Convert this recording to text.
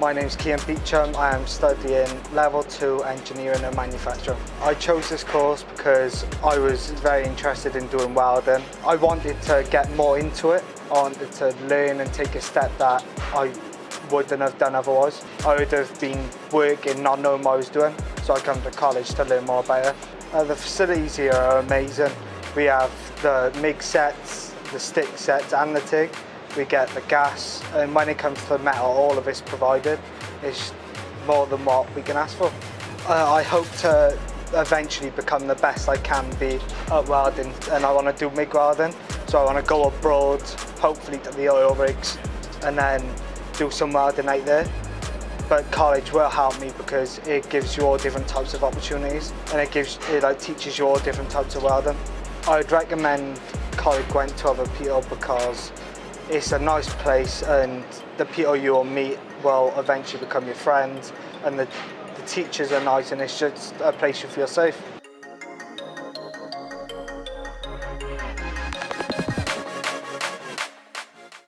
My name's Keian. I am studying Level 2 Engineering and Manufacturing. I chose this course because I was very interested in doing welding. I wanted to get more into it. I wanted to learn and take a step that I wouldn't have done otherwise. I would have been working not knowing what I was doing, so I come to college to learn more about it. The facilities here are amazing. We have the MIG sets, the stick sets and the TIG. We get the gas, and when it comes to metal, all of it's provided. It's more than what we can ask for. I hope to eventually become the best I can be at welding, and I want to do MIG welding. So I want to go abroad, hopefully to the oil rigs, and then do some welding out there. But college will help me because it gives you all different types of opportunities, and it teaches you all different types of welding. I would recommend Coleg Gwent to other people because it's a nice place, and the people you will meet will eventually become your friends, and the teachers are nice, and it's just a place you feel safe.